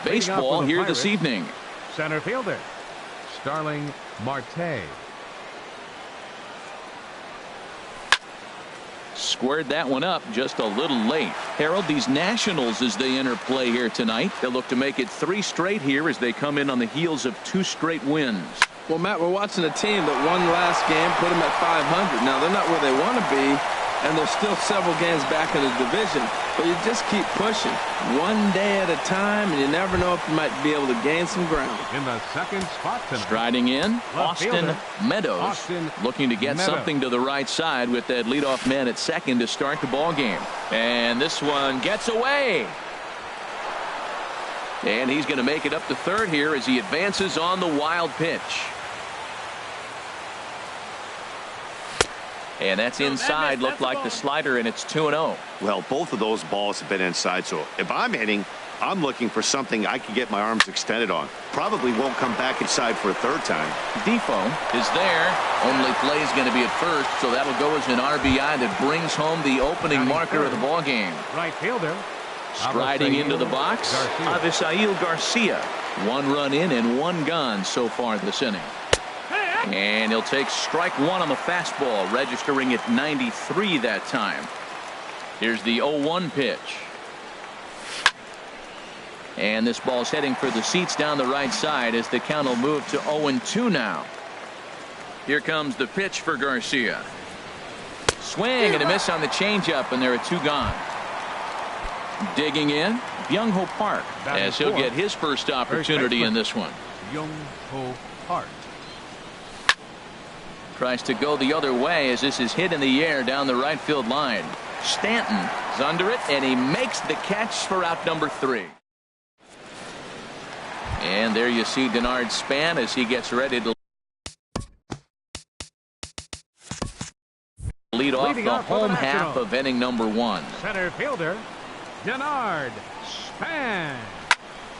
baseball here this evening. Center fielder, Starling Marte. Squared that one up just a little late. Harold, these Nationals, as they enter play here tonight, they'll look to make it 3 straight here as they come in on the heels of 2 straight wins. Well, Matt, we're watching a team that won last game, put them at 500. Now, they're not where they want to be, and they're still several games back in the division, but you just keep pushing one day at a time, and you never know if you might be able to gain some ground. In the second spot tonight, striding in, left Austin fielder, Meadows, Austin looking to get Meadows. something to the right side with that leadoff man at second to start the ball game. And this one gets away. And he's going to make it up to third here as he advances on the wild pitch. And that's inside, looked like the slider, and it's 2-0. Well, both of those balls have been inside, so if I'm hitting, I'm looking for something I can get my arms extended on. Probably won't come back inside for a third time. Defoe is there. Only play is going to be at first, so that'll go as an RBI that brings home the opening marker of the ball game. right fielder, Striding into the box, Avisail Garcia. 1 run in and 1 gone so far this inning. And he'll take strike 1 on the fastball, registering at 93 that time. Here's the 0-1 pitch. And this ball's heading for the seats down the right side as the count will move to 0-2 now. Here comes the pitch for Garcia. Swing and a miss on the changeup, and there are 2 gone. Digging in, Byung-Ho Park, as he'll get his first opportunity in this one. Byung-Ho Park. Tries to go the other way as this is hit in the air down the right field line. Stanton is under it, and he makes the catch for out number 3. And there you see Denard Span as he gets ready to lead off the home half of inning number 1. Center fielder, Denard Span.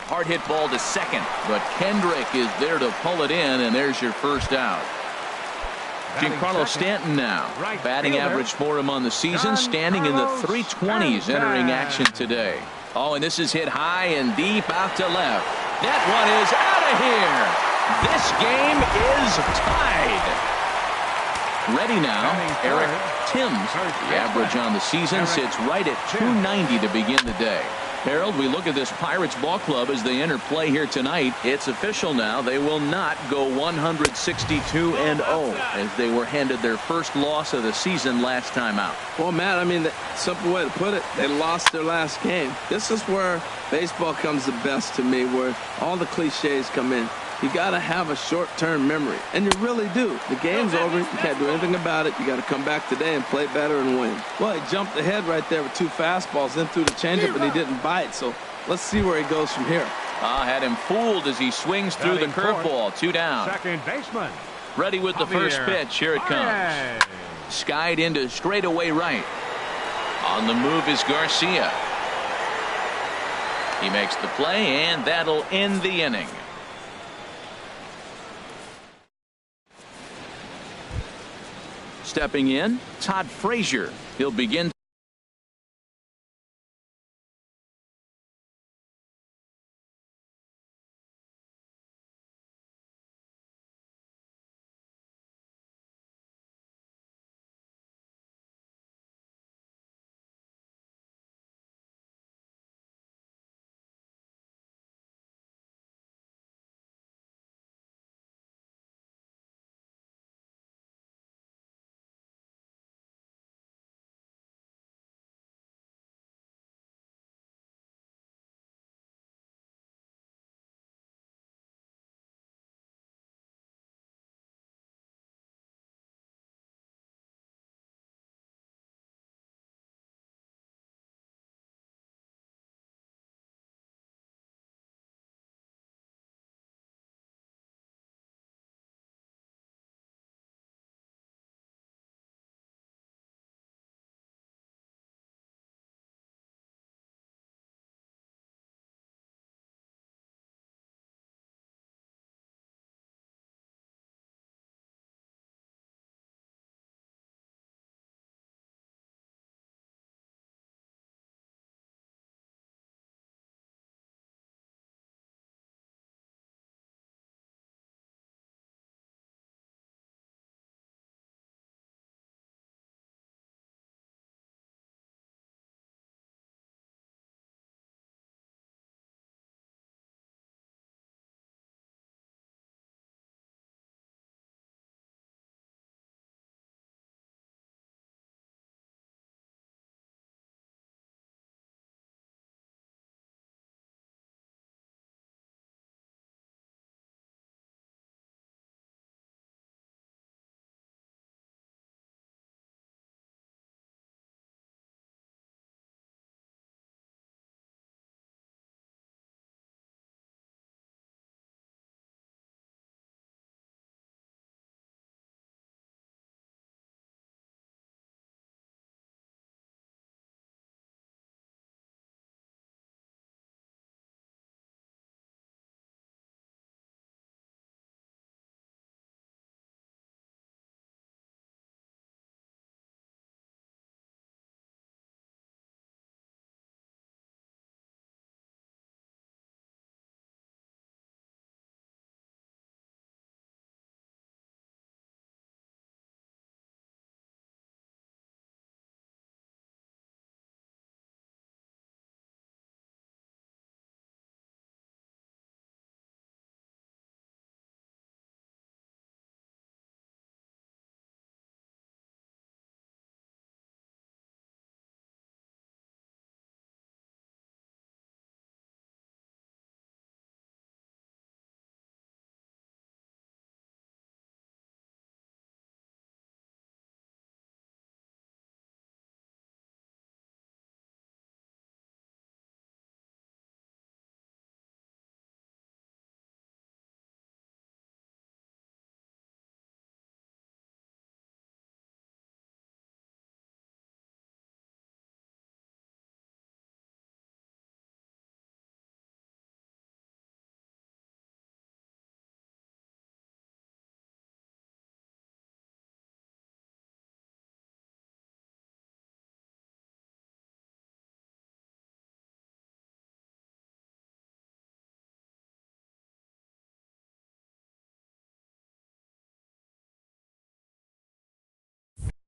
Hard hit ball to second, but Kendrick is there to pull it in, and there's your first out. Giancarlo Stanton now. Batting average for him on the season, standing in the 320s entering action today. Oh, and this is hit high and deep out to left. That one is out of here. This game is tied. Ready now, Eric Timms. The average on the season sits right at 290 to begin the day. Harold, we look at this Pirates ball club as they enter play here tonight. It's official now. They will not go 162-0 as they were handed their first loss of the season last time out. Well, Matt, I mean, the simple way to put it, they lost their last game. This is where baseball comes the best to me, where all the cliches come in. You got to have a short-term memory, and you really do. The game's over. You can't do anything about it. You got to come back today and play better and win. Well, he jumped ahead right there with 2 fastballs, then threw the changeup, and he didn't bite. So let's see where he goes from here. Had him fooled as he swings through the curveball. 2 down. Second baseman. Ready with the first pitch. Here it comes. Skied into straightaway right. On the move is Garcia. He makes the play, and that'll end the inning. Stepping in, Todd Frazier. He'll begin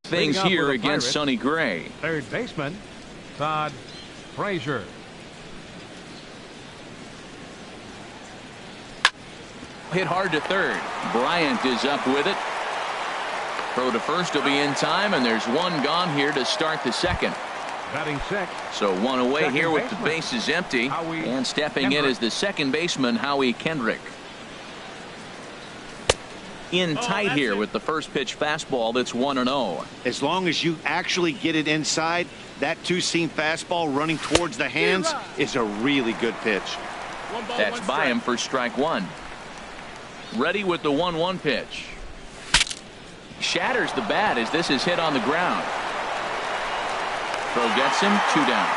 things Leading off here for the against Pirates, Sonny Gray. third baseman, Todd Frazier. Hit hard to third. Bryant is up with it. Throw to first will be in time, and there's one gone here to start the second. Batting sixth. So one away Second here with baseman, the bases empty. Howie And stepping in Kendrick. is the second baseman, Howie Kendrick. In tight here with the first pitch fastball that's 1-0. As long as you actually get it inside, that two-seam fastball running towards the hands is a really good pitch. That's by him for strike one. Ready with the 1-1 pitch. Shatters the bat as this is hit on the ground. Throw gets him, 2 down.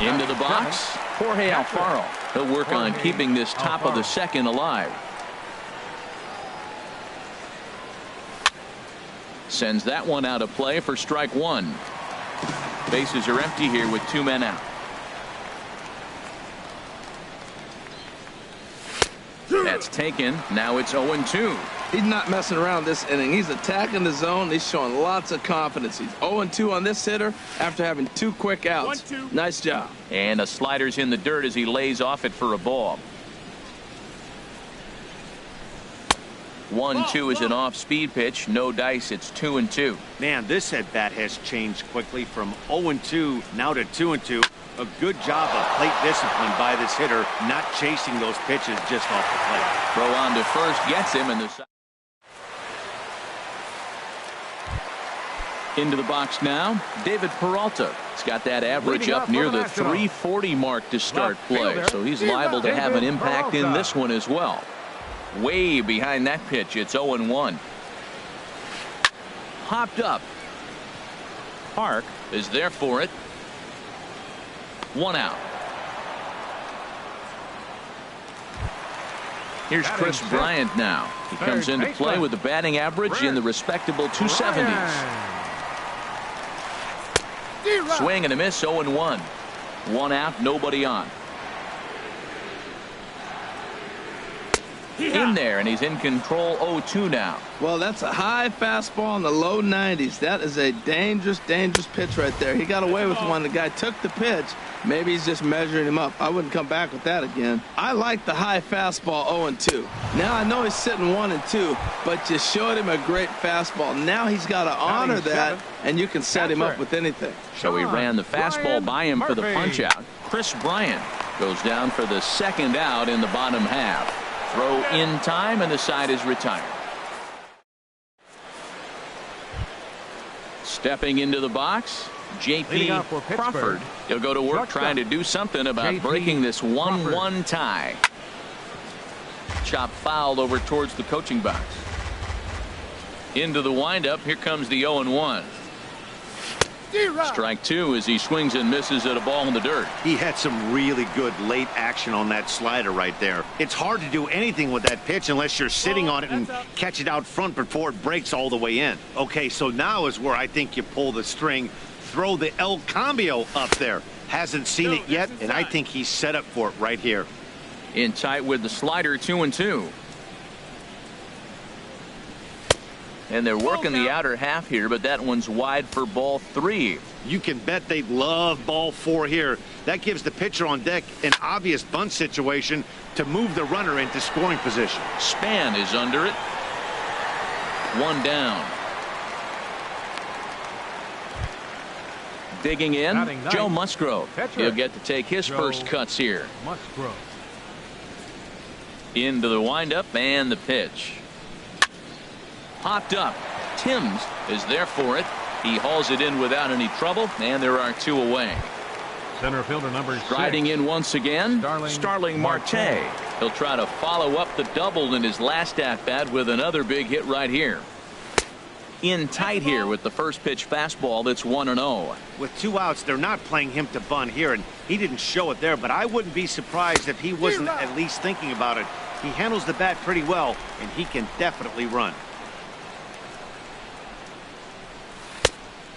Into the box, Jorge Alfaro. He'll work on keeping this top of the second alive. Sends that one out of play for strike one. Bases are empty here with 2 men out. That's taken. Now it's 0-2. He's not messing around this inning. He's attacking the zone. He's showing lots of confidence. He's 0-2 on this hitter after having 2 quick outs. Nice job. And a slider's in the dirt as he lays off it for a ball. 1-2 is an off-speed pitch. No dice. It's 2-2. Man, this at bat has changed quickly from 0-2 now to 2-2. A good job of plate discipline by this hitter, not chasing those pitches just off the plate. Throw on to first gets him in the into the box now. David Peralta. He's got that average up near the 340 mark to start play, so he's liable to have an impact in this one as well. Way behind that pitch. It's 0-1. Hopped up. Park is there for it. 1 out. Here's Chris Bryant now. He comes into play with a batting average in the respectable 270s. Swing and a miss, 0-1. 1 out, nobody on. In there, and he's in control. 0-2 now. Well, that's a high fastball in the low 90s. That is a dangerous pitch right there. He got away with one. The guy took the pitch. Maybe he's just measuring him up. I wouldn't come back with that again. I like the high fastball 0-2. Now I know he's sitting 1-2, but you showed him a great fastball. Now he's got to honor that, and you can set him up with anything. So he ran the fastball by him for the punch out. Chris Bryant goes down for the second out in the bottom half. Throw in time, and the side is retired. Stepping into the box, J.P. Crawford. He'll go to work trying to do something about breaking this 1-1 tie. Chop fouled over towards the coaching box. Into the windup. Here comes the 0-1. Strike 2 as he swings and misses at a ball in the dirt. He had some really good late action on that slider right there. It's hard to do anything with that pitch unless you're sitting on it and catch it out front before it breaks all the way in. Okay, so now is where I think you pull the string, throw the El Cambio up there. Hasn't seen it yet, and I think he's set up for it right here. In tight with the slider, 2-2. And they're working the outer half here, but that one's wide for ball 3. You can bet they love ball 4 here. That gives the pitcher on deck an obvious bunt situation to move the runner into scoring position. Span is under it. 1 down. Digging in, Joe Musgrove. He'll get to take his first cuts here. Musgrove. Into the windup and the pitch. Popped up. Timms is there for it. He hauls it in without any trouble, and there are 2 away. Center fielder number 6. Striding in once again, Starling Marte. He'll try to follow up the double in his last at-bat with another big hit right here. In tight here with the first pitch fastball that's 1-0. With 2 outs, they're not playing him to bunt here, and he didn't show it there, but I wouldn't be surprised if he wasn't at least thinking about it. He handles the bat pretty well, and he can definitely run.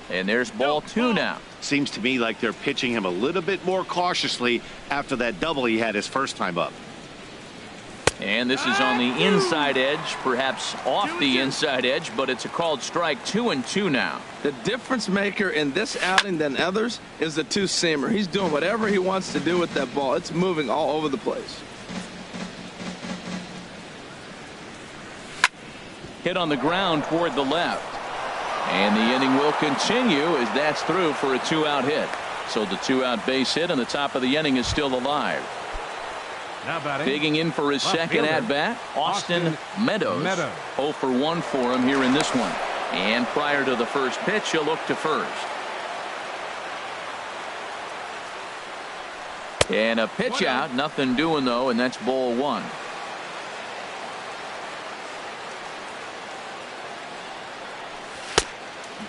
And there's ball 2 now. Seems to me like they're pitching him a little bit more cautiously after that double he had his first time up. And this is on the inside edge, perhaps off the inside edge, but it's a called strike. 2-2 now. The difference maker in this outing than others is the two-seamer. He's doing whatever he wants to do with that ball. It's moving all over the place. Hit on the ground toward the left. And the inning will continue as that's through for a 2-out hit. So the 2-out base hit and the top of the inning is still alive. Now batting. Digging in for his second at-bat, Austin Meadows. 0 for 1 for him here in this one. And prior to the first pitch, he'll look to first. And a pitch out, nothing doing though, and that's ball 1.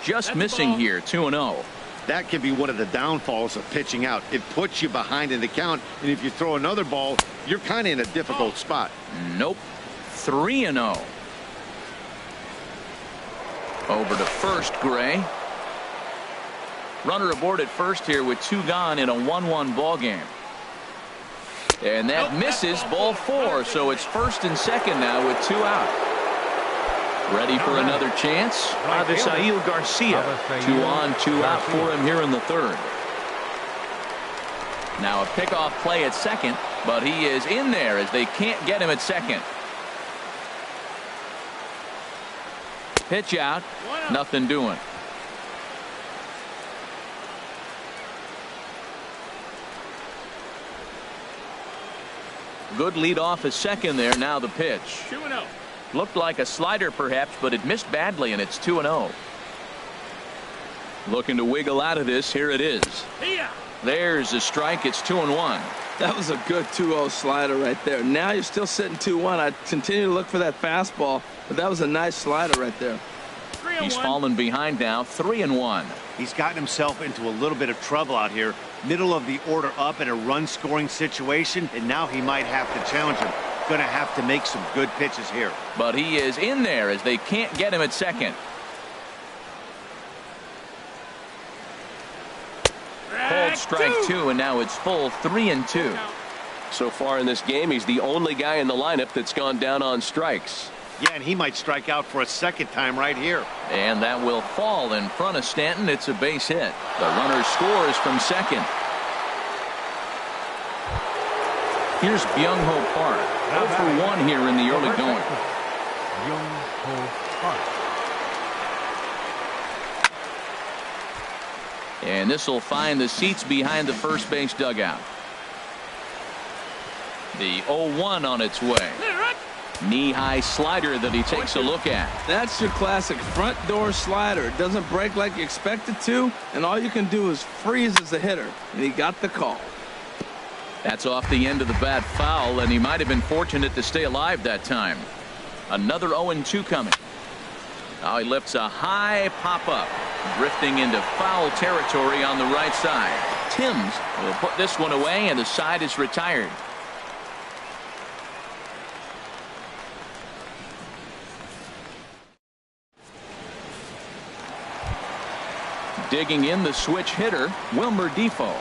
Just missing here, 2-0. That can be one of the downfalls of pitching out. It puts you behind in the count, and if you throw another ball, you're kind of in a difficult spot. Nope. 3-0. Over to first, Gray. Runner aboard at first here with 2 gone in a 1-1 ball game. And that misses, ball 4, so it's first and second now with 2 out. Ready for another chance. Avisail Garcia. 2 on, 2 out for him here in the third. Now a pickoff play at second, but he is in there as they can't get him at second. Pitch out, nothing doing. Good lead off at second there. Now the pitch. 2-0. Looked like a slider perhaps, but it missed badly, and it's 2-0. Looking to wiggle out of this. Here it is. There's a strike. It's 2-1. That was a good 2-0 slider right there. Now you're still sitting 2-1. I continue to look for that fastball, but that was a nice slider right there. He's fallen behind now. 3-1. He's gotten himself into a little bit of trouble out here. Middle of the order up in a run-scoring situation, and now he might have to challenge him. Going to have to make some good pitches here. But he is in there as they can't get him at second. Called strike 2, and now it's full 3-2. So far in this game, he's the only guy in the lineup that's gone down on strikes. Yeah, and he might strike out for a second time right here. And that will fall in front of Stanton. It's a base hit. The runner scores from second. Here's Byung-Ho Park. 0 for 1 here in the early going. Byung-Ho Park. And this will find the seats behind the first base dugout. The 0-1 on its way. Knee-high slider that he takes a look at. That's your classic front door slider. It doesn't break like you expect it to, and all you can do is freeze as a hitter. And he got the call. That's off the end of the bat foul, and he might have been fortunate to stay alive that time. Another 0-2 coming. Now he lifts a high pop-up, drifting into foul territory on the right side. Timms will put this one away, and the side is retired. Digging in the switch hitter, Wilmer Defoe.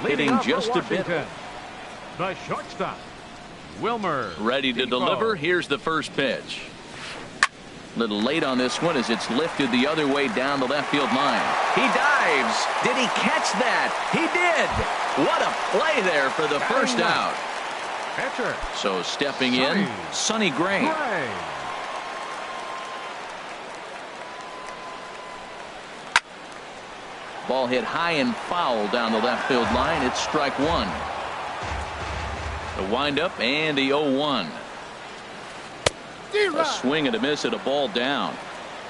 hitting off for just a bit. Washington, the shortstop, Wilmer. Ready to deliver. Here's the first pitch. Little late on this one as it's lifted the other way down the left field line. He dives. Did he catch that? He did. What a play there for the first out. Pitcher. So stepping in, Sonny Gray. Ball hit high and foul down the left field line. It's strike one. The windup and the 0-1. A swing and a miss at a ball down.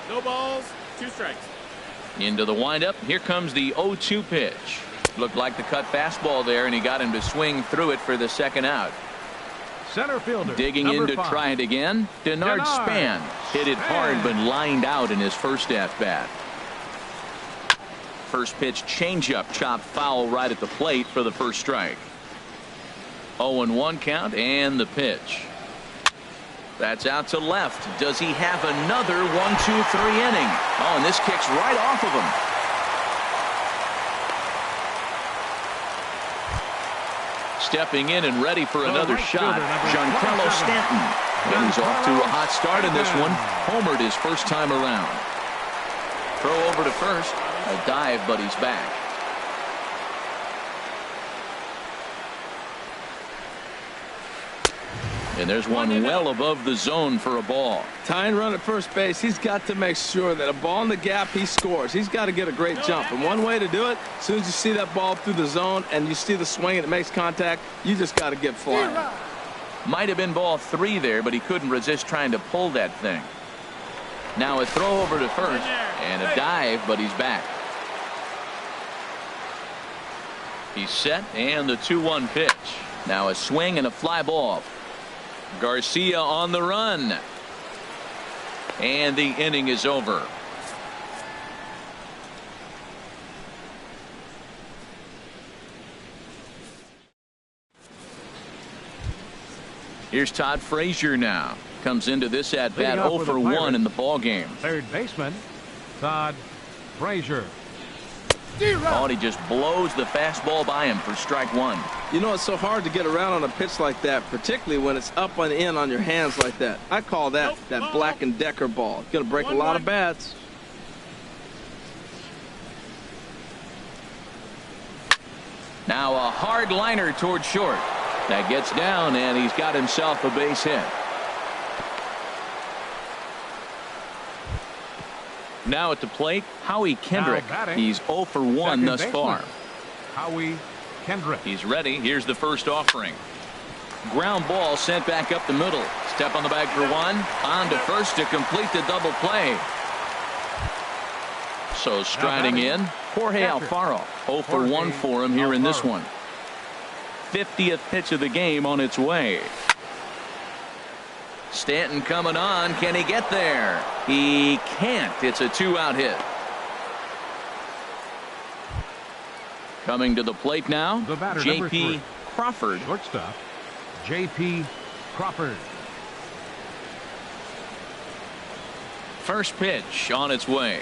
No balls, 2 strikes. Into the windup. Here comes the 0-2 pitch. Looked like the cut fastball there, and he got him to swing through it for the second out. Center fielder. Digging in to try it again. Denard Span hit it hard but lined out in his first at bat. First pitch changeup chopped foul right at the plate for the first strike. 0-1 count and the pitch. That's out to left. Does he have another 1-2-3 inning? Oh, and this kicks right off of him. Stepping in and ready for another shot, Giancarlo Stanton. And he's off to a hot start in this one. Homered his first time around. Throw over to first. A dive, but he's back. And there's one well above the zone for a ball. Tying run at first base. He's got to make sure that a ball in the gap, he scores. He's got to get a great jump. And one way to do it, as soon as you see that ball through the zone and you see the swing and it makes contact, you just got to get flying. Might have been ball 3 there, but he couldn't resist trying to pull that thing. Now a throw over to first and a dive, but he's back. He's set and the 2-1 pitch. Now a swing and a fly ball. Garcia on the run. And the inning is over. Here's Todd Frazier now. Comes into this at bat 0 for 1 in the ball game. Third baseman, Todd Frazier. Oh, and he just blows the fastball by him for strike one. You know, it's so hard to get around on a pitch like that, particularly when it's up and in on your hands like that. I call that that Black & Decker ball. It's going to break a lot of bats. Now a hard liner toward short. That gets down, and he's got himself a base hit. Now at the plate, Howie Kendrick. He's 0 for 1 thus far. Howie Kendrick. He's ready. Here's the first offering. Ground ball sent back up the middle. Step on the bag for 1. On to first to complete the double play. So striding in, Jorge Alfaro. 0 for 1 for him here in this one. 50th pitch of the game on its way. Stanton coming on. Can he get there? He can't. It's a 2-out hit. Coming to the plate now, J.P. Crawford. Shortstop, J.P. Crawford. First pitch on its way.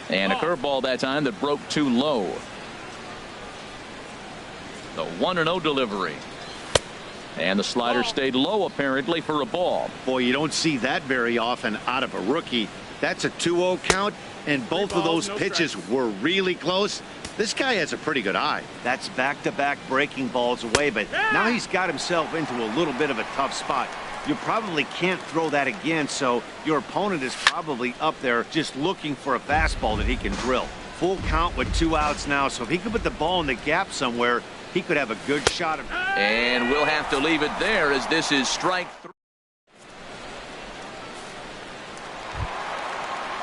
And a curveball that time that broke too low. The 1-0 delivery. And the slider stayed low apparently for a ball. Boy, you don't see that very often out of a rookie. That's a 2-0 count, and both of those pitches were really close. This guy has a pretty good eye. That's back-to-back breaking balls away, but now he's got himself into a little bit of a tough spot. You probably can't throw that again, so your opponent is probably up there just looking for a fastball that he can drill. Full count with 2 outs now, so if he could put the ball in the gap somewhere, he could have a good shot. And we'll have to leave it there as this is strike 3.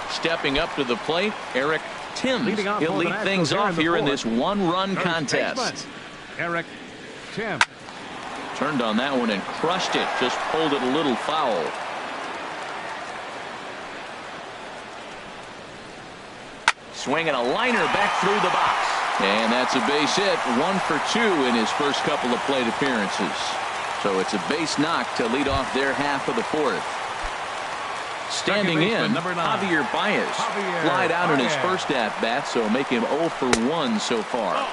Stepping up to the plate, Eric Timms. He'll lead things off here in this 1-run contest. Eric Timms. Turned on that one and crushed it. Just pulled it a little foul. Swinging a liner back through the box. And that's a base hit. 1 for 2 in his first couple of plate appearances. So it's a base knock to lead off their half of the 4th. Standing in, Javier Baez. Flied out in his first at-bat, so make him 0 for 1 so far.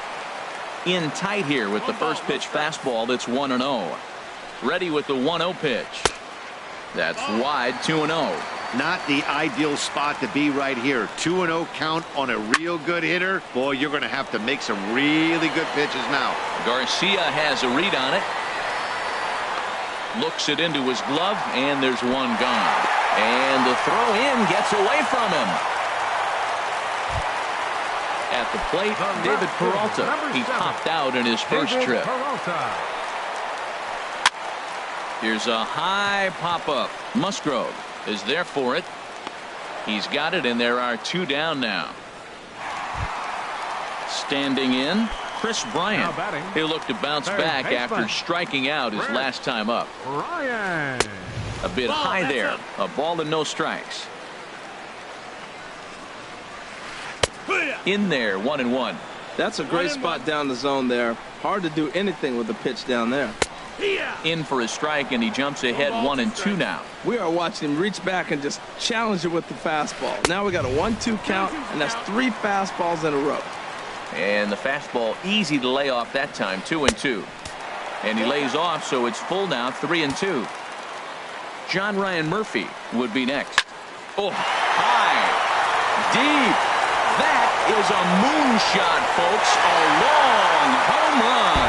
in tight here with the first pitch fastball that's 1-0. Ready with the 1-0 pitch. That's wide, 2-0. Not the ideal spot to be right here. 2-0 count on a real good hitter. Boy, you're going to have to make some really good pitches now. Garcia has a read on it. Looks it into his glove, and there's one gone. And the throw in gets away from him. At the plate, David Peralta. He popped out in his first trip. Here's a high pop-up. Musgrove is there for it. He's got it, and there are two down now. Standing in, Chris Bryant. He'll look to bounce back after striking out his last time up. A bit high there. A ball and no strikes. In there, 1-1. That's a great spot down the zone there. Hard to do anything with the pitch down there. In for a strike, and he jumps ahead 1-2 now. We are watching him reach back and just challenge it with the fastball. Now we got a 1-2 count, and that's 3 fastballs in a row. And the fastball easy to lay off that time, 2-2. And he lays off, so it's full now, 3-2. John Ryan Murphy would be next. Oh, high, deep. That is a moonshot, folks. A long home run.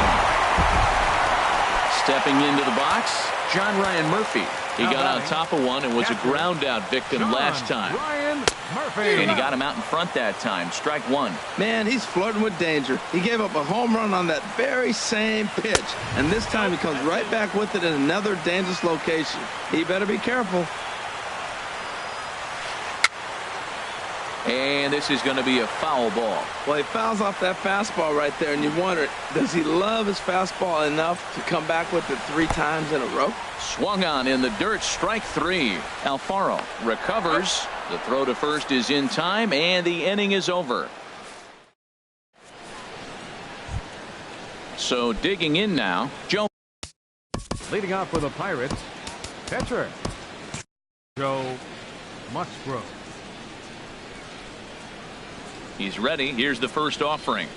Stepping into the box, John Ryan Murphy. He got on top of one and was a ground out victim last time. And he got him out in front that time. Strike one. Man, he's flirting with danger. He gave up a home run on that very same pitch. And this time he comes right back with it in another dangerous location. He better be careful. And this is going to be a foul ball. Well, he fouls off that fastball right there, and you wonder, does he love his fastball enough to come back with it 3 times in a row? Swung on in the dirt, strike 3. Alfaro recovers. The throw to first is in time, and the inning is over. So digging in now, Joe. Leading off for the Pirates, pitcher Joe Musgrove. He's ready. Here's the first offering.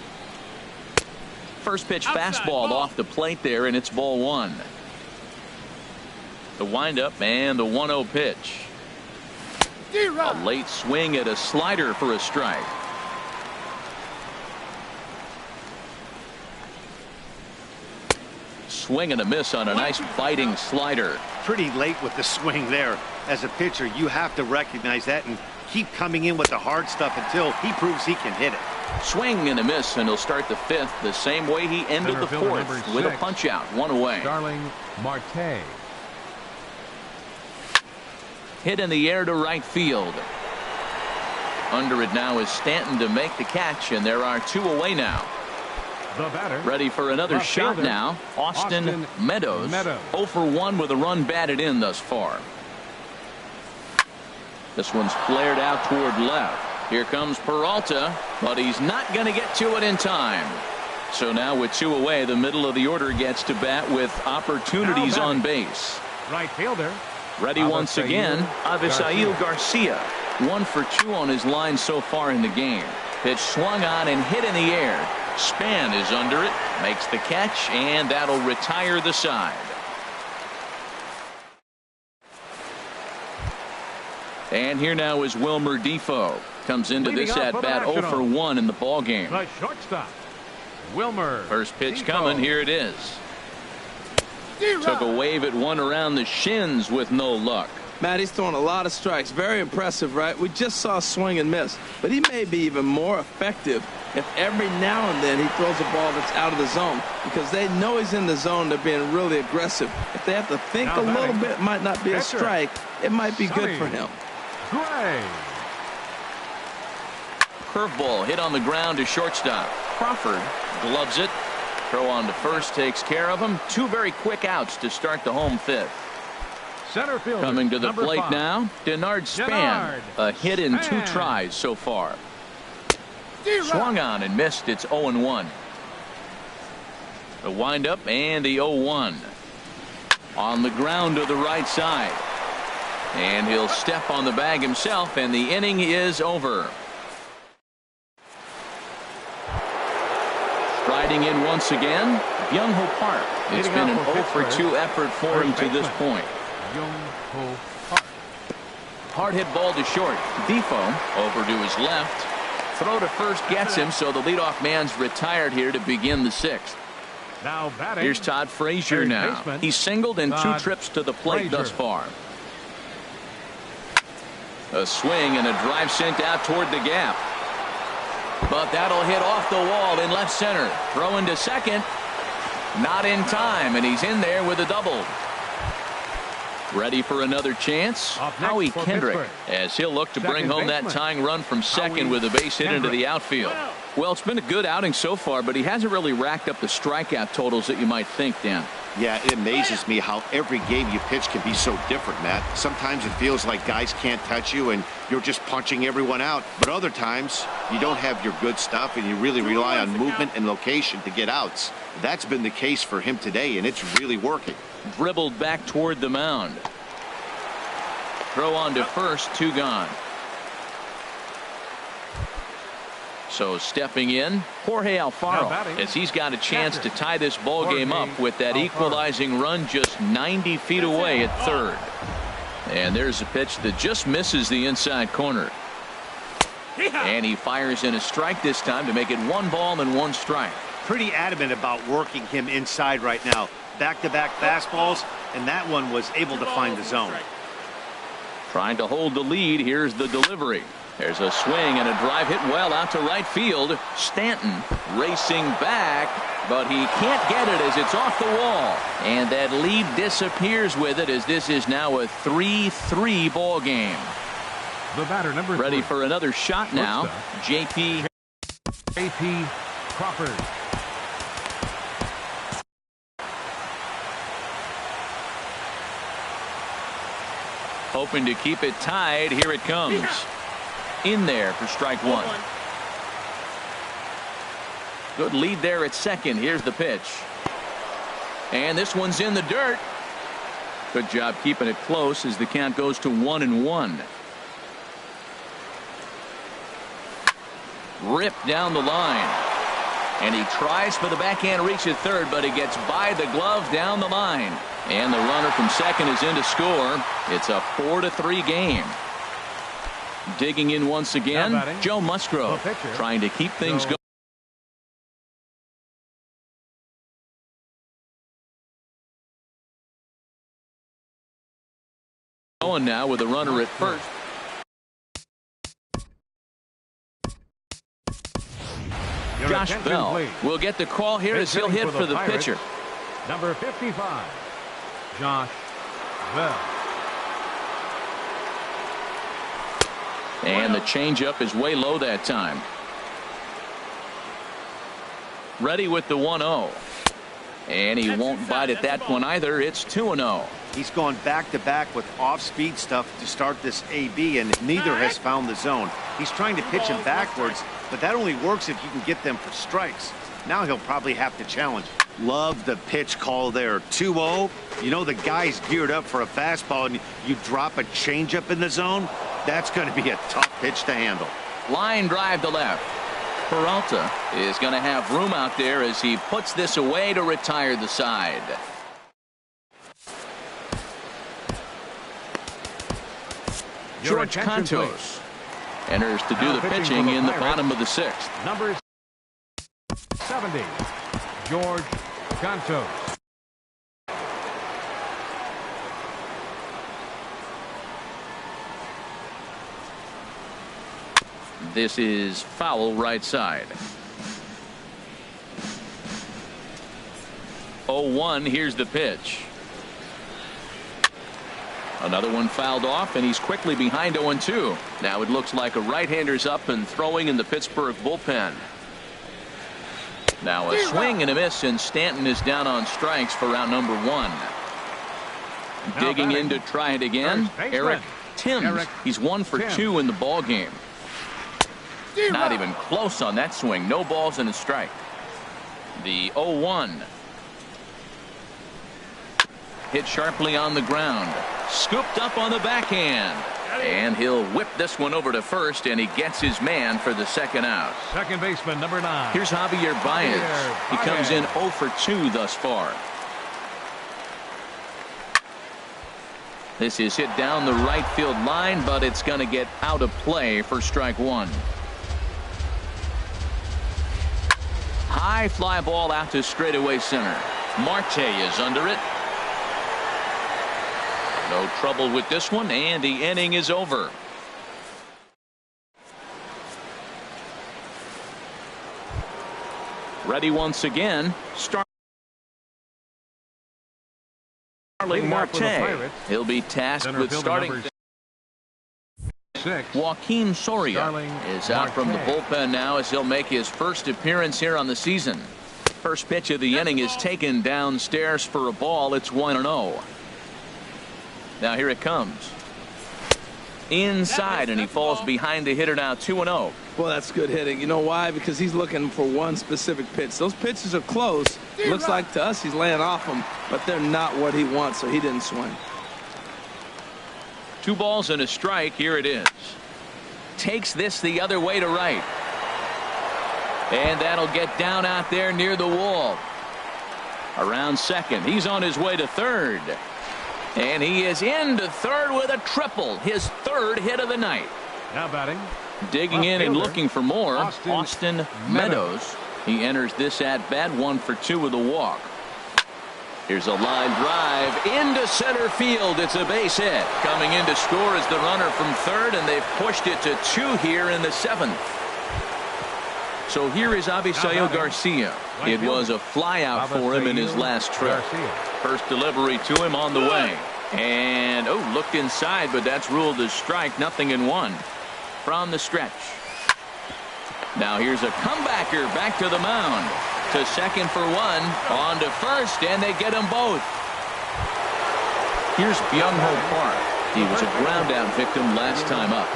First pitch fastball off the plate there, and it's ball 1. The windup and the 1-0 pitch. A late swing at a slider for a strike. Swing and a miss on a nice biting slider. Pretty late with the swing there. As a pitcher, you have to recognize that and keep coming in with the hard stuff until he proves he can hit it. Swing and a miss, and he'll start the 5th the same way he ended the 4th with a punch out, 1 away. Starling Marte. Hit in the air to right field. Under it now is Stanton to make the catch, and there are 2 away now. The batter. Ready for another shot now. Austin Meadows. 0 for 1 with a run batted in thus far. This one's flared out toward left. Here comes Peralta, but he's not going to get to it in time. So now with 2 away, the middle of the order gets to bat with opportunities on base. Right fielder. Ready once again, Avisail Garcia. 1 for 2 on his line so far in the game. Pitch swung on and hit in the air. Span is under it, makes the catch, and that'll retire the side. And here now is Wilmer Defoe. Comes into this at bat 0 for 1 in the ball game. The shortstop, Wilmer. First pitch Defoe. coming. Here it is. Took a wave at one around the shins with no luck. Matt, he's throwing a lot of strikes. Very impressive, right? We just saw a swing and miss. But he may be even more effective if every now and then he throws a ball that's out of the zone, because they know he's in the zone. They're being really aggressive. If they have to think a little bit, it might not be a strike. It might be good for him. Gray. Curveball hit on the ground to shortstop. Crawford gloves it. Throw on to first takes care of him. 2 very quick outs to start the home 5th. Center fielder, Coming to the plate 5. now, Denard Span. A hit in 2 tries so far. Swung on and missed. It's 0-1. The windup and the 0-1. On the ground to the right side. And he'll step on the bag himself, and the inning is over. Striding Hitting in once again, Byung-Ho Park. It's been an 0 for 2 effort for him to this point. Byung-Ho Park. Hard hit ball to short. Defoe over to his left. Throw to first gets him, so the leadoff man's retired here to begin the 6th. Now batting. Here's Todd Frazier now. He's singled in 2 trips to the plate thus far. A swing and a drive sent out toward the gap. But that'll hit off the wall in left center. Throw into second. Not in time, and he's in there with a double. Ready for another chance? Howie Kendrick, as he'll look to bring home that tying run from second with a base hit into the outfield. Well, it's been a good outing so far, but he hasn't really racked up the strikeout totals that you might think, Dan. Yeah, it amazes me how every game you pitch can be so different, Matt. Sometimes it feels like guys can't touch you and you're just punching everyone out. But other times, you don't have your good stuff and you really rely on movement and location to get outs. That's been the case for him today, and it's really working. Dribbled back toward the mound. Throw on to first, 2 gone. So stepping in, Jorge Alfaro, as he's got a chance to tie this ball game up with that equalizing run just 90 feet away at third. And there's a pitch that just misses the inside corner. And he fires in a strike this time to make it 1 ball and 1 strike. Pretty adamant about working him inside right now. Back-to-back fastballs, and that one was able to find the zone. Trying to hold the lead. Here's the delivery. There's a swing and a drive hit well out to right field. Stanton racing back, but he can't get it as it's off the wall. And that lead disappears with it, as this is now a 3-3 ball game. The batter, number 3. Ready for another shot now. J.P. Crawford. Hoping to keep it tied. Here it comes. In there for strike 1. Good lead there at second. Here's the pitch. And this one's in the dirt. Good job keeping it close as the count goes to 1-1. Ripped down the line. And he tries for the backhand reach at third, but he gets by the glove down the line. And the runner from second is in to score. It's a 4-3 game. Digging in once again, Joe Musgrove, trying to keep things going now with a runner at first. Josh Bell will get the call here as he'll hit for the pitcher. Number 55, Josh Bell. And the changeup is way low that time. Ready with the 1-0. And he won't bite at that one either. It's 2-0. He's gone back-to-back with off-speed stuff to start this AB, and neither has found the zone. He's trying to pitch him backwards, but that only works if you can get them for strikes. Now he'll probably have to challenge. Love the pitch call there. 2-0. You know the guy's geared up for a fastball, and you drop a changeup in the zone. That's going to be a tough pitch to handle. Line drive to left. Peralta is going to have room out there as he puts this away to retire the side. George Cantos enters to do the pitching in the bottom of the 6th. Number 70, George Cantos. This is foul right side. 0-1. Here's the pitch. Another one fouled off, and he's quickly behind 0-2. Now it looks like a right-hander's up and throwing in the Pittsburgh bullpen. Now a swing and a miss, and Stanton is down on strikes for round number 1. Digging in to try it again, Eric Timms. He's 1 for 2 in the ball game. Not even close on that swing. No balls and a strike. The 0-1. Hit sharply on the ground. Scooped up on the backhand. And he'll whip this one over to first, and he gets his man for the second out. Second baseman, number 9. Here's Javier Baez. He comes in 0 for 2 thus far. This is hit down the right field line, but it's going to get out of play for strike one. High fly ball out to straightaway center. Marte is under it. No trouble with this one, and the inning is over. Ready once again. Starling Marte. He'll be tasked with starting. Joaquin Soria is out from the bullpen now as he'll make his first appearance here on the season. First pitch of the inning is taken downstairs for a ball. It's 1-0. Now here it comes. Inside, and he falls behind the hitter now, 2-0. Well, that's good hitting. You know why? Because he's looking for one specific pitch. Those pitches are close. It looks like to us he's laying off them, but they're not what he wants, so he didn't swing. 2 balls and a strike. Here it is. Takes this the other way to right. And that'll get down out there near the wall. Around second. He's on his way to third. And he is into third with a triple. His third hit of the night. Now batting. Digging in and looking for more. Austin Meadows. He enters this at bat 1 for 2 with a walk. Here's a line drive into center field. It's a base hit. Coming in to score is the runner from third, and they've pushed it to 2 here in the 7th. So here is Avisail Garcia. It was a flyout for him in his last trip. First delivery to him on the way. And, looked inside, but that's ruled as strike. 0-1 from the stretch. Now here's a comebacker back to the mound. To second for 1. On to first, and they get them both. Here's Byung-Ho Park. He was a ground-out victim last time up.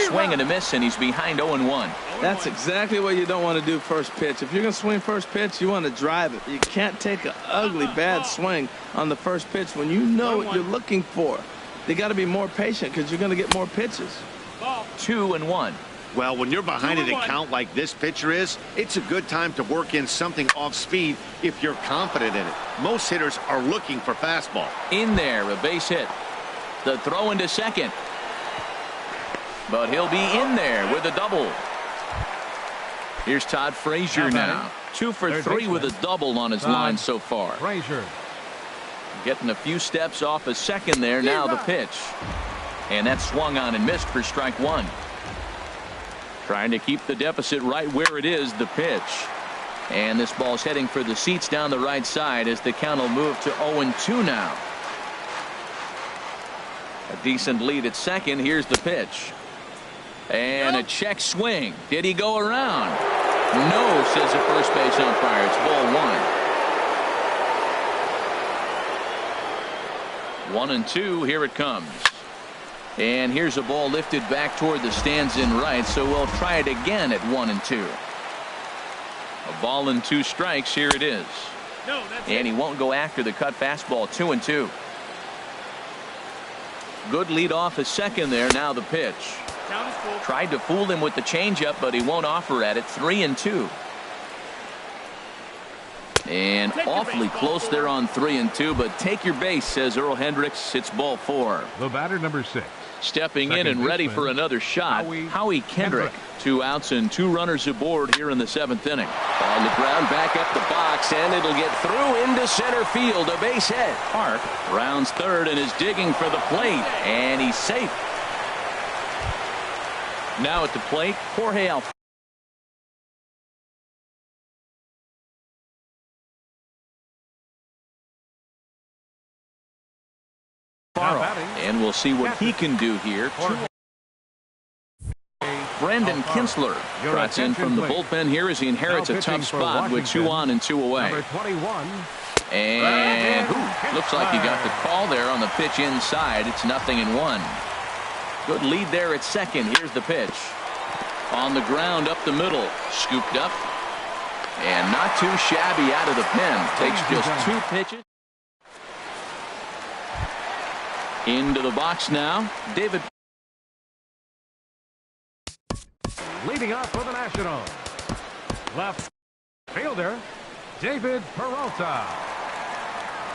Swing and a miss, and he's behind 0-1. That's exactly what you don't want to do first pitch. If you're going to swing first pitch, you want to drive it. You can't take an ugly, bad swing on the first pitch when you know what you're looking for. They got to be more patient because you're going to get more pitches. 2-1. Well, when you're behind an account like this pitcher is, it's a good time to work in something off speed if you're confident in it. Most hitters are looking for fastball. In there, a base hit. The throw into second. But he'll be in there with a double. Here's Todd Frazier now. 2 for 3 with a double on his line so far. Frazier. Getting a few steps off a second there. Now the pitch. And that swung on and missed for strike 1. Trying to keep the deficit right where it is, the pitch. And this ball's heading for the seats down the right side as the count will move to 0-2 now. A decent lead at second. Here's the pitch. And a check swing. Did he go around? No, says the first base umpire. It's ball 1. 1-2. Here it comes. And here's a ball lifted back toward the stands in right, so we'll try it again at 1-2. A ball and 2 strikes. Here it is. And he won't go after the cut fastball. 2-2. Good lead off a second there. Now the pitch. Tried to fool him with the changeup, but he won't offer at it. 3-2. And awfully close there on 3-2, but take your base, says Earl Hendricks. It's ball 4. The batter, number 6. Stepping in and ready for another shot, Howie Kendrick. 2 outs and 2 runners aboard here in the 7th inning. On the ground, back up the box, and it'll get through into center field. A base hit. Park rounds third and is digging for the plate, and he's safe. Now at the plate, Jorge Alfaro. And we'll see what he can do here. Brendan Kinsler trots in from the bullpen here as he inherits a tough spot with 2 on and 2 away. And looks like he got the call there on the pitch inside. It's 0-1. Good lead there at second. Here's the pitch. On the ground up the middle. Scooped up. And not too shabby out of the pen. Takes just 2 pitches. Into the box now, David. Leading up for the Nationals, left fielder David Peralta.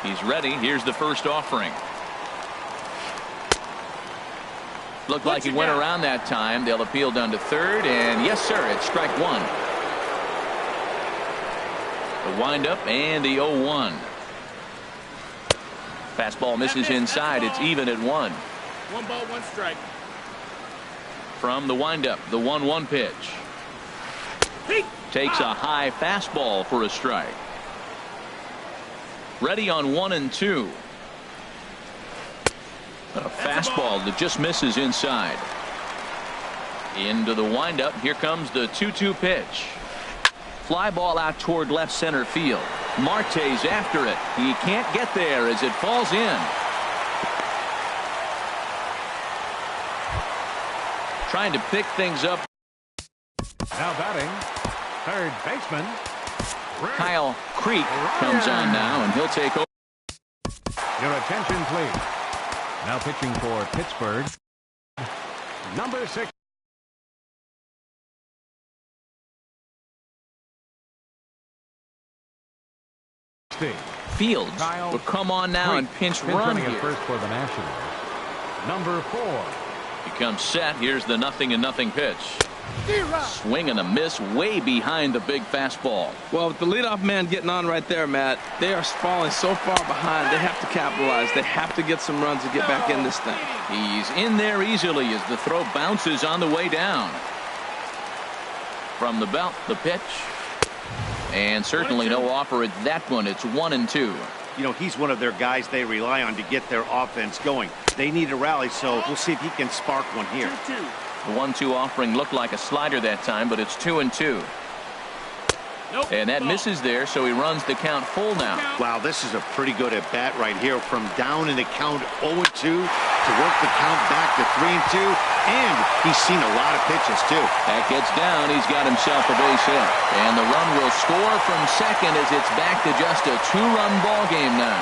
He's ready. Here's the first offering. Looked like he went around that time. They'll appeal down to third, and yes, sir, it's strike one. The windup and the 0-1. Fastball misses inside. It's even at 1. 1 ball, 1 strike. From the windup, the 1-1 pitch. Takes a high fastball for a strike. Ready on 1 and 2. A fastball that just misses inside. Into the windup. Here comes the 2-2 pitch. Fly ball out toward left center field. Marte's after it. He can't get there as it falls in. Trying to pick things up. Now batting, third baseman Kyle Creek comes on now, and he'll take over. Your attention, please. Now pitching for Pittsburgh, number 6. Fields will come on now and pinch run here. First for the Nationals, number 4. He comes set. Here's the 0-0 pitch. Swing and a miss way behind the big fastball. Well, with the leadoff man getting on right there, Matt, they are falling so far behind. They have to capitalize. They have to get some runs to get back in this thing. He's in there easily as the throw bounces on the way down. From the belt, the pitch. And certainly no offer at that one. It's 1 and 2. You know, he's one of their guys they rely on to get their offense going. They need a rally, so we'll see if he can spark one here. 2-2. The 1-2 offering looked like a slider that time, but it's 2 and 2. Nope. And that misses there, so he runs the count full now. Wow, this is a pretty good at bat right here, from down in the count 0-2 to work the count back to 3-2, and he's seen a lot of pitches too. That gets down. He's got himself a base hit, and the run will score from second as it's back to just a 2-run ball game now.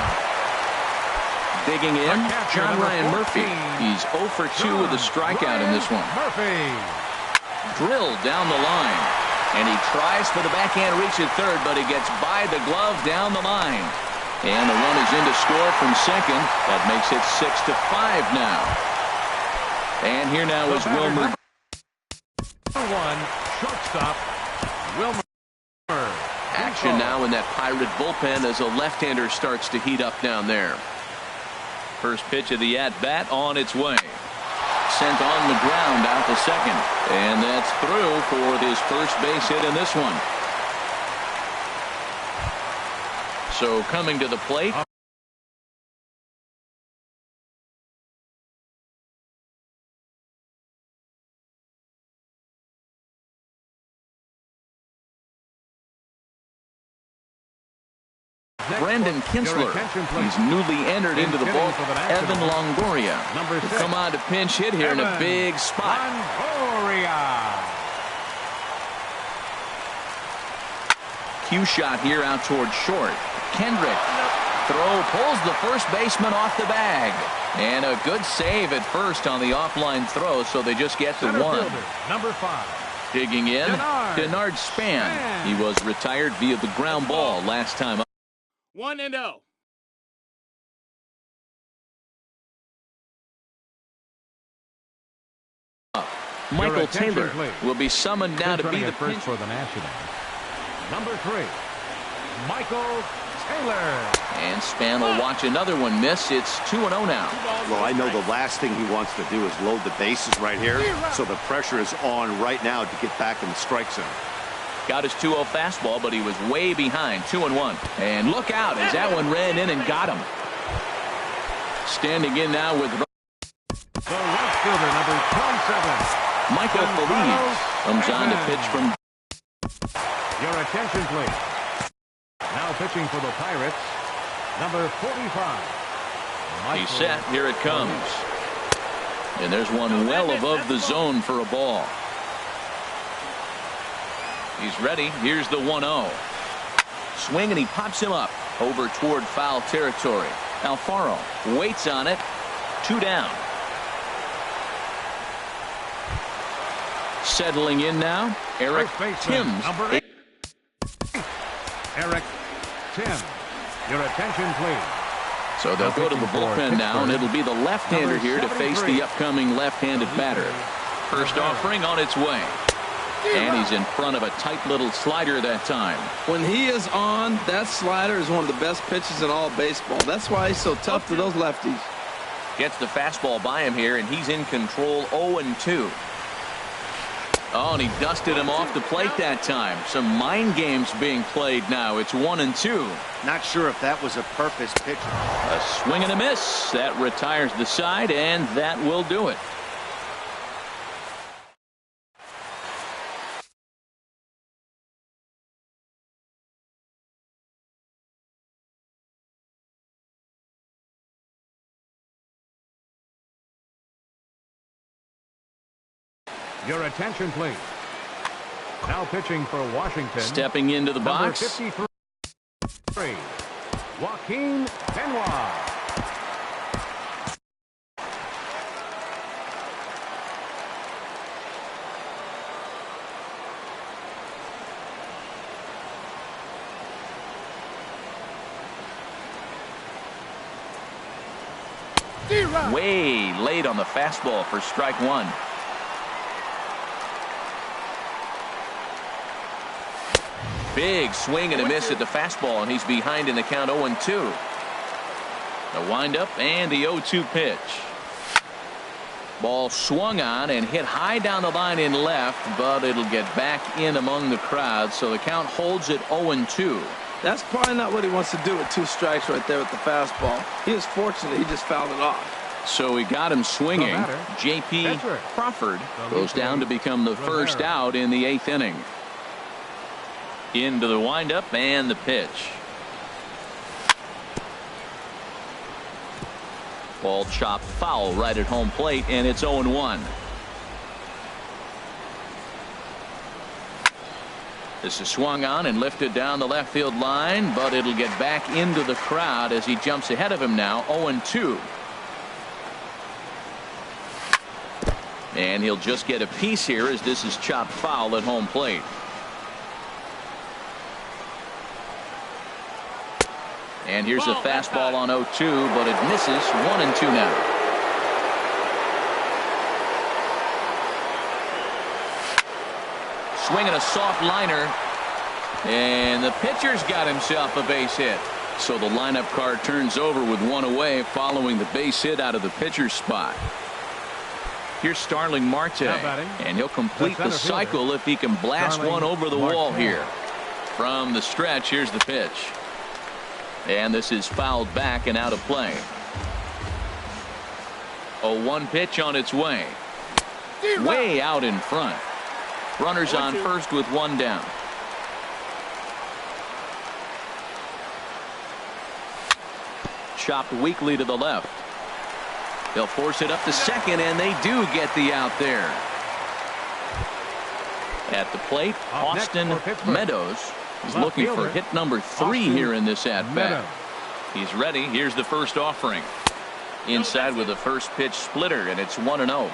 Digging in, John Ryan Murphy. He's 0 for 2 with a strikeout in this one. Drilled down the line. And he tries for the backhand reach at third, but he gets by the glove down the line. And the run is in to score from second. That makes it 6-5 now. And here now is Wilmer. Shortstop, Wilmer. Action now in that Pirate bullpen as a left-hander starts to heat up down there. First pitch of the at-bat on its way. Sent on the ground out to second, and that's through for his first base hit in this one. So coming to the plate, Brandon Kinsler. He's newly entered into the ball. Evan Longoria will come on to pinch hit here in a big spot. Cue shot here out toward short. Kendrick throw pulls the first baseman off the bag, and a good save at first on the offline throw, so they just get to 1. Number 5. Digging in, Denard Span. He was retired via the ground ball last time. 1-0. Michael Taylor will be summoned now to be the first pinch for the Nationals. Number 3, Michael Taylor. And Span will watch another one miss. It's 2-0 now. Well, I know the last thing he wants to do is load the bases right here, so the pressure is on right now to get back in the strike zone. Got his 2-0 fastball, but he was way behind. 2-1. And look out as that one ran in and got him. Standing in now with the left fielder, number 27. Michael Feliz comes on to pitch from. Your attention, please. Now pitching for the Pirates, number 45. He's set. Here it comes. And there's one well above the zone for a ball. He's ready. Here's the 1-0. Swing, and he pops him up over toward foul territory. Alfaro waits on it, 2 down. Settling in now, Eric Timms. Number 8. Eric Timms. Your attention, please. So they'll go to the bullpen now, and it'll be the left-hander here to face the upcoming left-handed batter. First offering on its way. And he's in front of a tight little slider that time. When he is on, that slider is one of the best pitches in all of baseball. That's why he's so tough to those lefties. Gets the fastball by him here, and he's in control 0-2. Oh, and he dusted him off the plate that time. Some mind games being played now. It's 1-2. Not sure if that was a purpose pitch. A swing and a miss. That retires the side, and that will do it. Your attention, please. Now pitching for Washington. Stepping into the number box. 53, Joaquin Benoit. Way late on the fastball for strike 1. Big swing and a miss at the fastball, and he's behind in the count 0-2. The windup and the 0-2 pitch. Ball swung on and hit high down the line in left, but it'll get back in among the crowd, so the count holds at 0-2. That's probably not what he wants to do with 2 strikes right there with the fastball. He is fortunate he just fouled it off. So he got him swinging. J.P. Crawford goes down to become the first out in the 8th inning. Into the windup and the pitch. Ball chopped foul right at home plate, and it's 0-1. This is swung on and lifted down the left field line, but it'll get back into the crowd as he jumps ahead of him now. 0-2. And he'll just get a piece here as this is chopped foul at home plate. And here's a fastball on 0-2, but it misses. 1-2 now. Swinging a soft liner, and the pitcher's got himself a base hit. So the lineup card turns over with 1 away following the base hit out of the pitcher's spot. Here's Starling Marte, and he'll complete the cycle if he can blast one over the wall here. From the stretch, here's the pitch. And this is fouled back and out of play. A 1 pitch on its way. Way out in front. Runners on first with 1 down. Chopped weakly to the left. They'll force it up to second, and they do get the out there. At the plate, Austin Meadows is looking for hit number 3 here in this at-bat. He's ready. Here's the first offering. Inside with the first pitch splitter, and it's 1-0.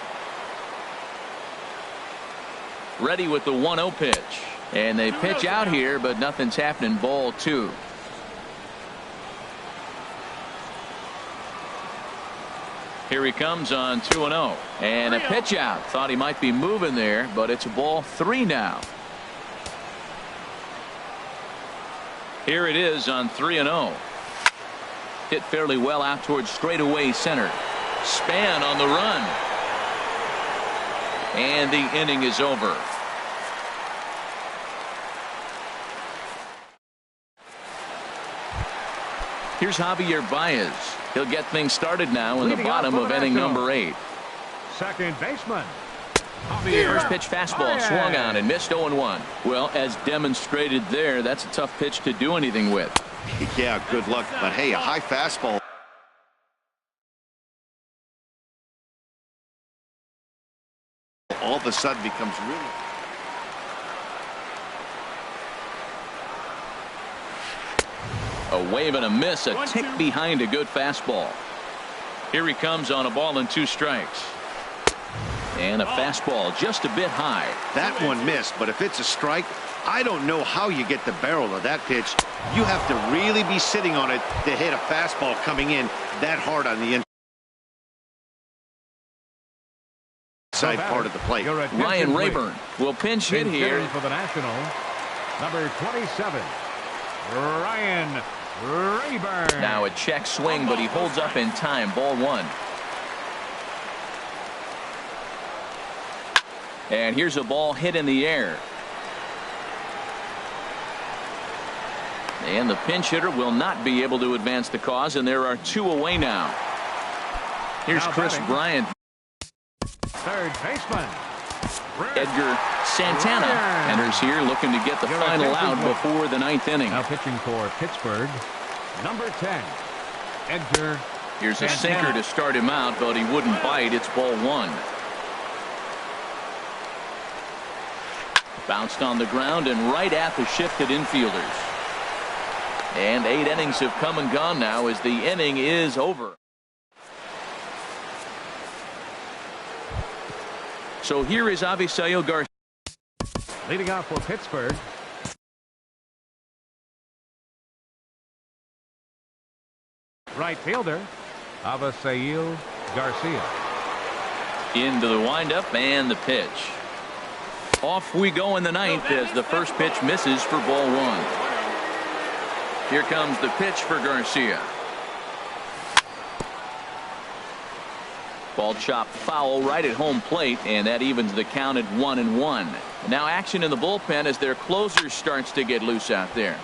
Ready with the 1-0 pitch. And they pitch out here, but nothing's happening. Ball 2. Here he comes on 2-0. And a pitch out. Thought he might be moving there, but it's ball 3 now. Here it is on 3-0. Hit fairly well out towards straightaway center. Span on the run. And the inning is over. Here's Javier Baez. He'll get things started now in the bottom of inning number 8. Second baseman. First pitch fastball swung on and missed. 0-1. Well, as demonstrated there, that's a tough pitch to do anything with. Yeah, good luck. But hey, a high fastball. All of a sudden becomes really. A wave and a miss, a tick behind a good fastball. Here he comes on a ball and 2 strikes. And a fastball just a bit high. That one missed, but if it's a strike, I don't know how you get the barrel of that pitch. You have to really be sitting on it to hit a fastball coming in that hard on the inside part of the plate. Ryan Rayburn will pinch hit here. For the National, number 27, Ryan Rayburn. Now a check swing, but he holds up in time. Ball 1. And here's a ball hit in the air. And the pinch hitter will not be able to advance the cause, and there are 2 away now. Here's Chris Bryant. Third baseman, Edgar Santana enters here looking to get the final out before the 9th inning. Now pitching for Pittsburgh, number 10, Edgar. Here's a sinker to start him out, but he wouldn't bite. It's ball 1. Bounced on the ground and right at the shifted infielders. And 8 innings have come and gone now as the inning is over. So here is Avisail Garcia. Leading off for Pittsburgh, right fielder, Avisail Garcia. Into the windup and the pitch. Off we go in the 9th as the first pitch misses for ball 1. Here comes the pitch for Garcia. Ball chopped foul right at home plate, and that evens the count at 1-1. Now action in the bullpen as their closer starts to get loose out there.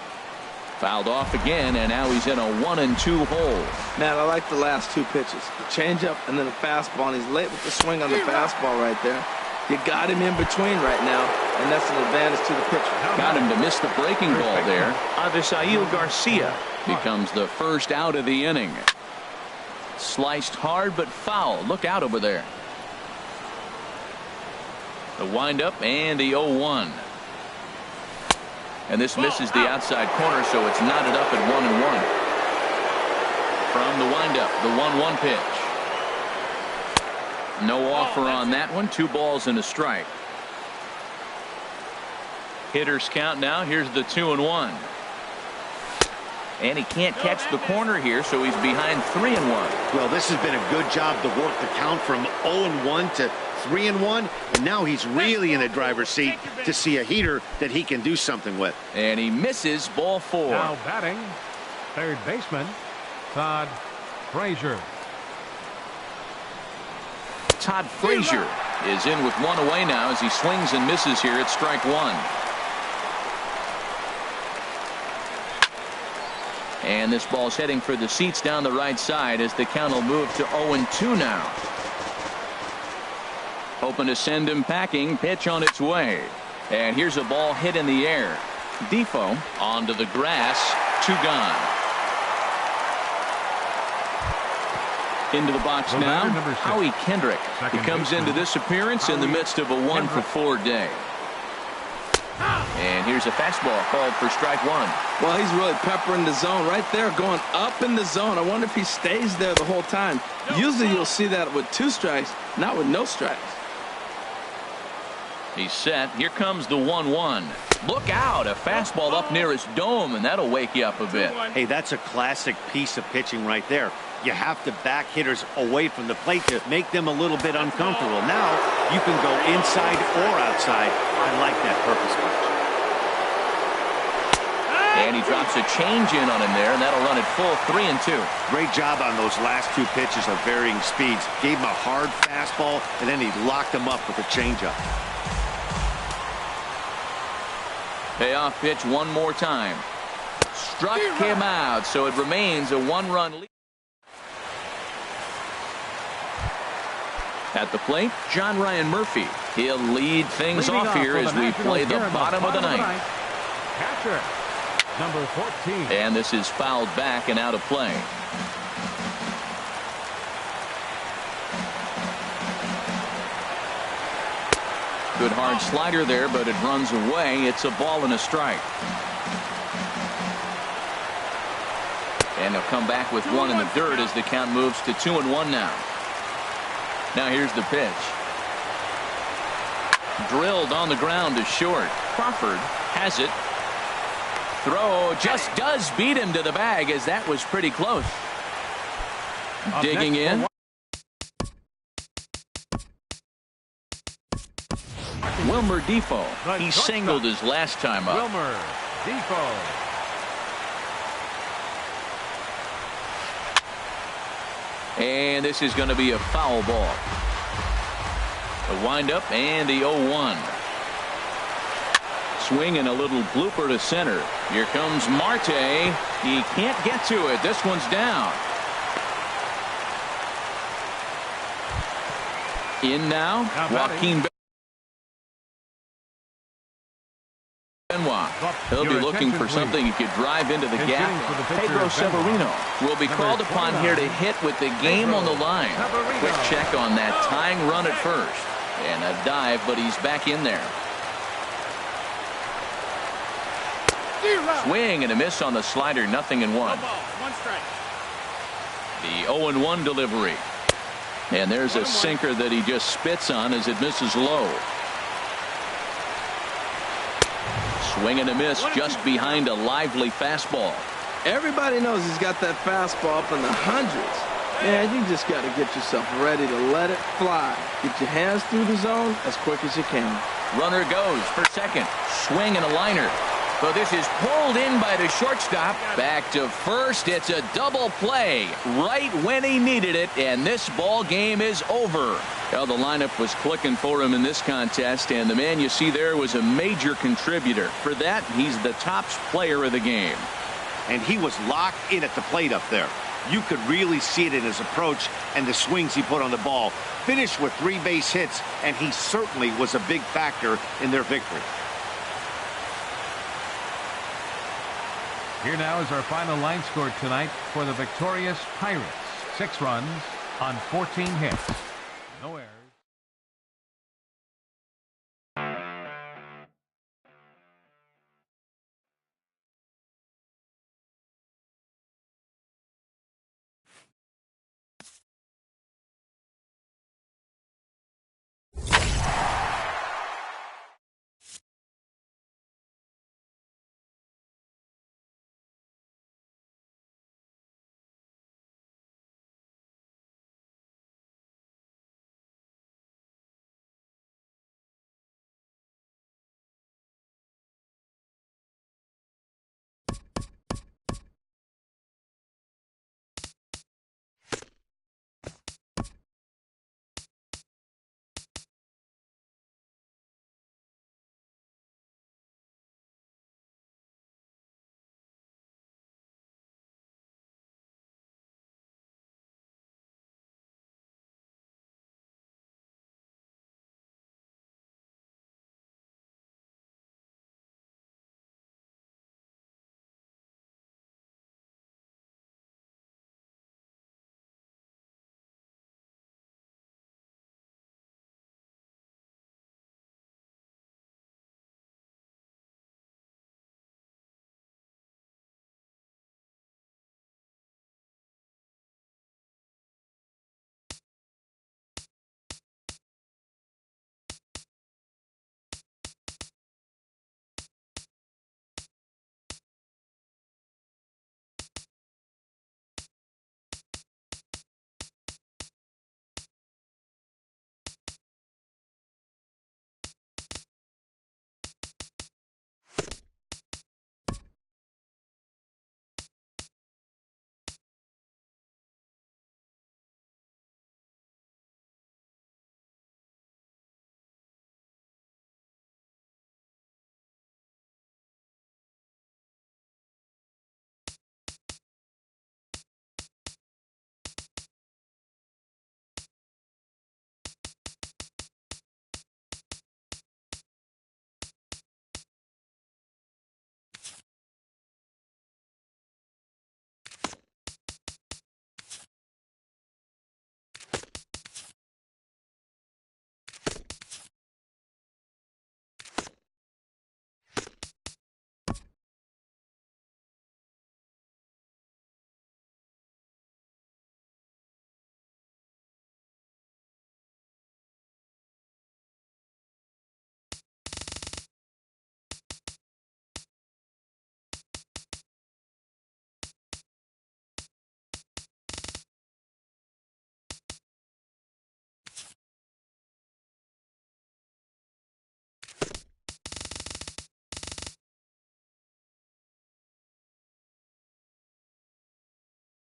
Fouled off again, and now he's in a 1-2 hole. Man, I like the last 2 pitches. The changeup and then the fastball, and he's late with the swing on the fastball right there. You got him in between right now, and that's an advantage to the pitcher. Got him to miss the breaking ball there. Avisail Garcia becomes the first out of the inning. Sliced hard but foul. Look out over there. The windup and the 0-1. And this misses the outside corner, so it's knotted up at 1-1. From the windup, the 1-1 pitch. No offer on that one. 2 balls and a strike. Hitters count now. Here's the 2-1. And he can't catch the corner here, so he's behind 3-1. Well, this has been a good job to work the count from 0-1 to 3-1, and now he's really in the driver's seat to see a heater that he can do something with. And he misses ball 4. Now batting, third baseman, Todd Frazier. Todd Frazier is in with 1 away now as he swings and misses here at strike 1. And this ball's heading for the seats down the right side as the count will move to 0-2 now. Hoping to send him packing. Pitch on its way. And here's a ball hit in the air. Defoe onto the grass. 2 gone. Into the box now, Howie Kendrick. He comes into this appearance in the midst of a 1-for-4 day. And here's a fastball called for strike 1. Well, he's really peppering the zone right there, going up in the zone. I wonder if he stays there the whole time. Usually you'll see that with 2 strikes, not with no strikes. He's set. Here comes the 1-1. Look out, a fastball up near his dome, and that'll wake you up a bit. Hey, that's a classic piece of pitching right there. You have to back hitters away from the plate to make them a little bit uncomfortable. Now you can go inside or outside. I like that purpose punch. And he drops a change in on him there, and that'll run it full 3-2. Great job on those last 2 pitches of varying speeds. Gave him a hard fastball, and then he locked him up with a changeup. Payoff pitch one more time. Struck him out, so it remains a 1-run lead. At the plate, John Ryan Murphy. He'll lead things off here as we play the bottom of the 9th. Catcher, number 14. And this is fouled back and out of play. Good hard slider there, but it runs away. It's a ball and a strike. And he'll come back with one in the dirt as the count moves to 2-1 now. Now here's the pitch. Drilled on the ground to short. Crawford has it. Throw just does beat him to the bag, as that was pretty close. Digging in. Wilmer Defoe. He singled his last time up. Wilmer Defoe. And this is going to be a foul ball. The windup and the 0-1. Swing and a little blooper to center. Here comes Marte. He can't get to it. This one's down. In now, Joaquin Benoit. He'll be looking for something he could drive into the gap. Pedro Severino will be called upon here to hit with the game on the line. Quick check on that tying run at first. And a dive, but he's back in there. Swing and a miss on the slider, 0-1. One strike. The 0-1 delivery. And there's a sinker that he just spits on as it misses low. Swing and a miss just behind a lively fastball. Everybody knows he's got that fastball up in the hundreds. Man, you just got to get yourself ready to let it fly. Get your hands through the zone as quick as you can. Runner goes for second. Swing and a liner. But this is pulled in by the shortstop. Back to first. It's a double play right when he needed it, and this ball game is over. Well, the lineup was clicking for him in this contest, and the man you see there was a major contributor. For that, he's the top player of the game. And he was locked in at the plate up there. You could really see it in his approach and the swings he put on the ball. Finished with 3 base hits, and he certainly was a big factor in their victory. Here now is our final line score tonight for the victorious Pirates. 6 runs on 14 hits. No errors.